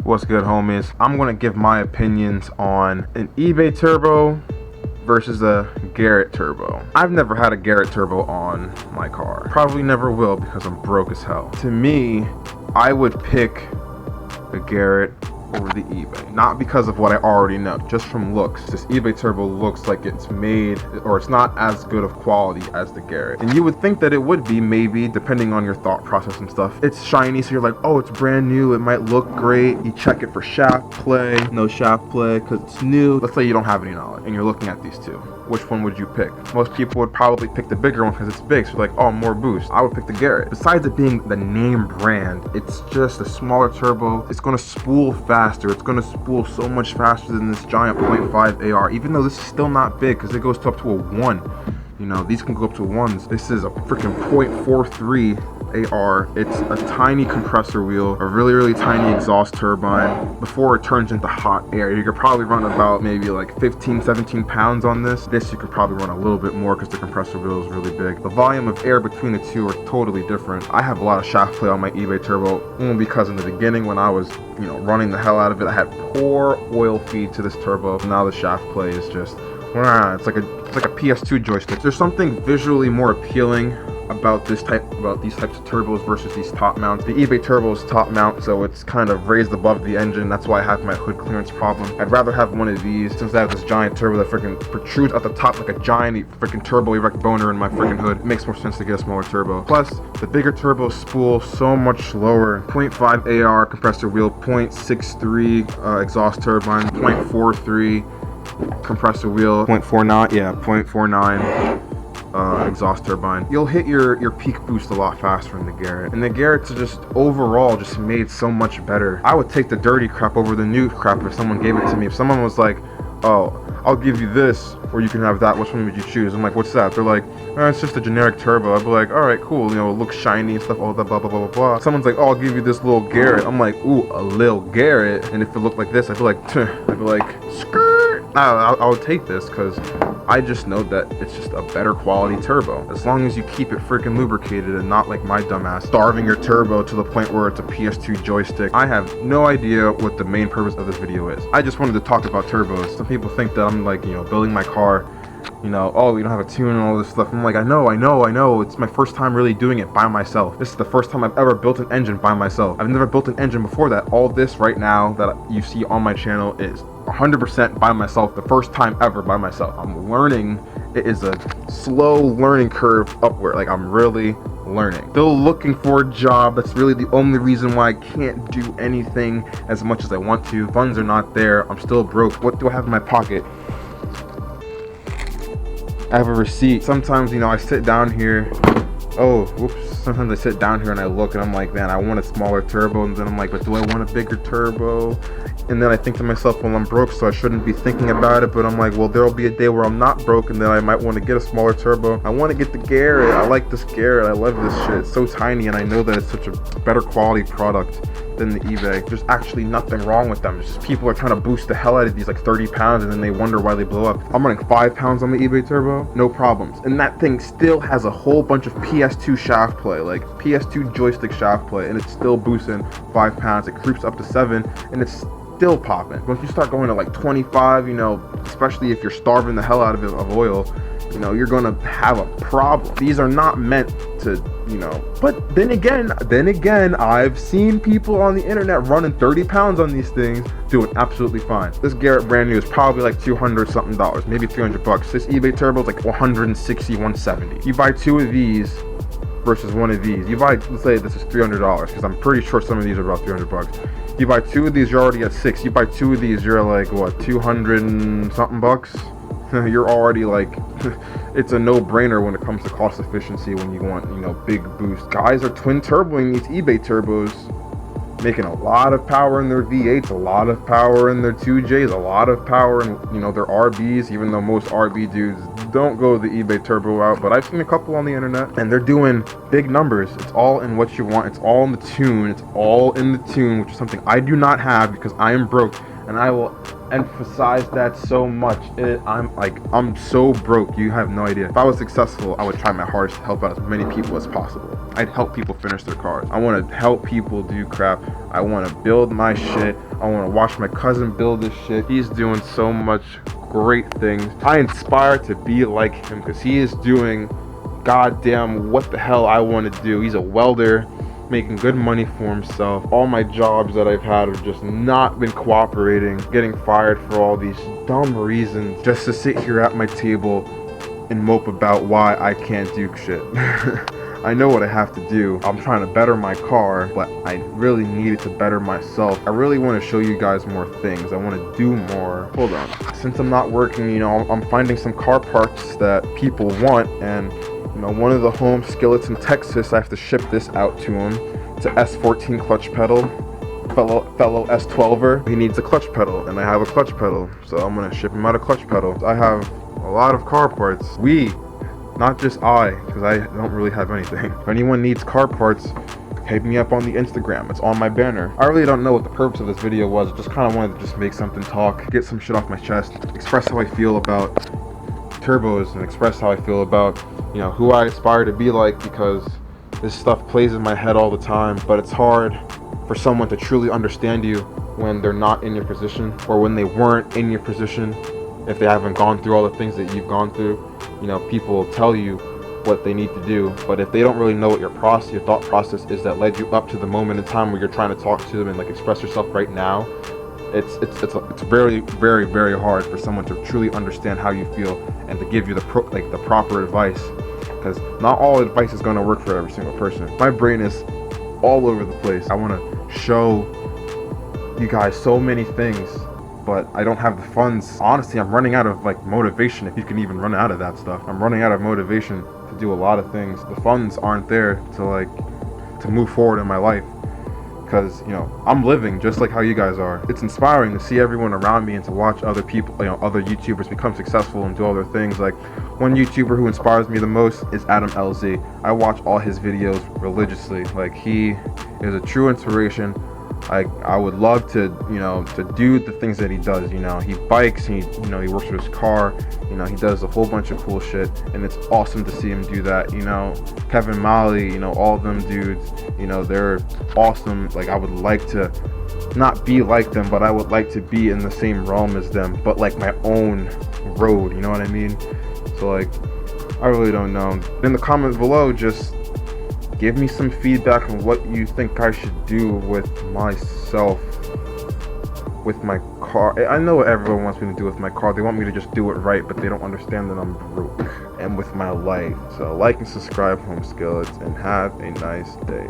What's good, homies? I'm gonna give my opinions on an eBay turbo versus a Garrett turbo. I've never had a Garrett turbo on my car. Probably never will because I'm broke as hell. To me, I would pick the Garrett over the eBay. Not because of what I already know, just from looks. This eBay turbo looks like it's made, or it's not as good of quality as the Garrett. And you would think that it would be, maybe, depending on your thought process and stuff. It's shiny, so you're like, oh, it's brand new, it might look great. You check it for shaft play, no shaft play, because it's new. Let's say you don't have any knowledge, and you're looking at these two. Which one would you pick? Most people would probably pick the bigger one because it's big, so like, oh, more boost. I would pick the Garrett. Besides it being the name brand, it's just a smaller turbo. It's gonna spool faster. It's gonna spool so much faster than this giant 0.5 AR, even though this is still not big because it goes to up to a 1. You know, these can go up to 1s. This is a freaking 0.43 AR. It's a tiny compressor wheel, a really tiny exhaust turbine. Before it turns into hot air, you could probably run about maybe like 15-17 pounds on this. This you could probably run a little bit more because the compressor wheel is really big. The volume of air between the two are totally different. I have a lot of shaft play on my eBay turbo, only because in the beginning when I was, you know, running the hell out of it, I had poor oil feed to this turbo. Now the shaft play is just, it's like a PS2 joystick. There's something visually more appealing about these types of turbos versus these top mounts. The eBay turbo is top mount, so it's kind of raised above the engine. That's why I have my hood clearance problem. I'd rather have one of these, since I have this giant turbo that freaking protrudes at the top like a giant freaking turbo erect boner in my freaking hood. It makes more sense to get a smaller turbo. Plus, the bigger turbos spool so much slower. 0.5 AR compressor wheel, 0.63 exhaust turbine, 0.43 compressor wheel, 0.49 exhaust turbine. You'll hit your peak boost a lot faster in the Garrett. And the Garrett's just overall just made so much better. I would take the dirty crap over the new crap if someone gave it to me. If someone was like, oh, I'll give you this or you can have that, which one would you choose? I'm like, what's that? They're like, oh, it's just a generic turbo. I'd be like, alright, cool, you know, it looks shiny and stuff, all that, blah blah blah blah blah. Someone's like, oh, I'll give you this little Garrett. I'm like, ooh, a little Garrett. And if it looked like this, I'd be like, skirt. I would take this because I just know that it's just a better quality turbo. As long as you keep it freaking lubricated and not like my dumbass starving your turbo to the point where it's a PS2 joystick. I have no idea what the main purpose of this video is. I just wanted to talk about turbos. Some people think that I'm like, you know, building my car, you know, oh, you don't have a tune and all this stuff. I'm like, I know. It's my first time really doing it by myself. This is the first time I've ever built an engine by myself. I've never built an engine before that. All this right now that you see on my channel is 100% by myself, the first time ever by myself. I'm learning. It is a slow learning curve upward. Like, I'm really learning. Still looking for a job. That's really the only reason why I can't do anything as much as I want to. Funds are not there. I'm still broke. What do I have in my pocket? I have a receipt. Sometimes, you know, I sit down here. Oh, whoops. Sometimes I sit down here and I look and I'm like, man, I want a smaller turbo. And then I'm like, but do I want a bigger turbo? And then I think to myself, well, I'm broke, so I shouldn't be thinking about it. But I'm like, well, there'll be a day where I'm not broke, and then I might want to get a smaller turbo. I want to get the Garrett. I like this Garrett. I love this shit. It's so tiny, and I know that it's such a better quality product than the eBay. There's actually nothing wrong with them. It's just people are trying to boost the hell out of these like 30 pounds, and then they wonder why they blow up. I'm running 5 pounds on the eBay turbo, no problems. And that thing still has a whole bunch of PS2 shaft play, like PS2 joystick shaft play, and it's still boosting 5 pounds. It creeps up to 7, and it's still popping. Once you start going to like 25, you know, especially if you're starving the hell out of it of oil, you know, you're gonna have a problem. These are not meant to, you know, but then again, I've seen people on the internet running 30 pounds on these things doing absolutely fine. This Garrett brand new is probably like $200 something, maybe $300. This eBay turbo is like 160, 170. You buy 2 of these versus 1 of these. You buy, let's say this is $300, because I'm pretty sure some of these are about $300. You buy 2 of these, you're already at 6. You buy 2 of these, you're like, what, 200 and something bucks? You're already like, it's a no-brainer when it comes to cost efficiency when you want, you know, big boost. Guys are twin turboing these eBay turbos, making a lot of power in their V8s, a lot of power in their 2Js, a lot of power in, you know, their RBs, even though most RB dudes don't go the eBay turbo out, but I've seen a couple on the internet and they're doing big numbers. It's all in what you want. It's all in the tune. It's all in the tune, which is something I do not have because I am broke. and I will emphasize that so much. I'm so broke, you have no idea. If I was successful, I would try my hardest to help out as many people as possible. I'd help people finish their cars. I want to help people do crap. I want to build my shit. I want to watch my cousin build this shit. He's doing so much great things. I inspire to be like him because he is doing goddamn what the hell I want to do. He's a welder, making good money for himself. All my jobs that I've had have just not been cooperating, getting fired for all these dumb reasons, just to sit here at my table and mope about why I can't do shit. I know what I have to do. I'm trying to better my car, but I really needed to better myself. I really want to show you guys more things. I want to do more. Hold on. Since I'm not working, you know, I'm finding some car parts that people want, and you know, one of the home skillets in Texas, I have to ship this out to him. It's a S14 clutch pedal. Fellow S12er, he needs a clutch pedal, and I have a clutch pedal, so I'm gonna ship him out a clutch pedal. I have a lot of car parts. Not just I, because I don't really have anything. If anyone needs car parts, hit me up on the Instagram. It's on my banner. I really don't know what the purpose of this video was. I just kind of wanted to just make something talk, get some shit off my chest, express how I feel about turbos, and express how I feel about, you know, who I aspire to be like, because this stuff plays in my head all the time. But it's hard for someone to truly understand you when they're not in your position, or when they weren't in your position, if they haven't gone through all the things that you've gone through. You know, people will tell you what they need to do, but if they don't really know what your thought process is that led you up to the moment in time where you're trying to talk to them and like express yourself right now, it's very, very, very hard for someone to truly understand how you feel and to give you the proper advice, because not all advice is going to work for every single person. My brain is all over the place. I want to show you guys so many things, but I don't have the funds. Honestly, I'm running out of like motivation, if you can even run out of that stuff. I'm running out of motivation to do a lot of things. The funds aren't there to move forward in my life, because, you know, I'm living just like how you guys are. It's inspiring to see everyone around me and to watch other people, you know, other YouTubers become successful and do all their things. Like, one YouTuber who inspires me the most is Adam LZ. I watch all his videos religiously. Like, he is a true inspiration. I would love to, you know, to do the things that he does. You know, he bikes, he works with his car, you know, he does a whole bunch of cool shit, and it's awesome to see him do that. You know, Kevin Malley, you know, all of them dudes, you know, they're awesome. Like, I would like to not be like them, but I would like to be in the same realm as them, but like my own road, you know what I mean? So like, I really don't know. In the comments below, just give me some feedback on what you think I should do with myself, with my car. I know what everyone wants me to do with my car. They want me to just do it right, but they don't understand that I'm broke. And with my life. So like and subscribe, Home Skillets, and have a nice day.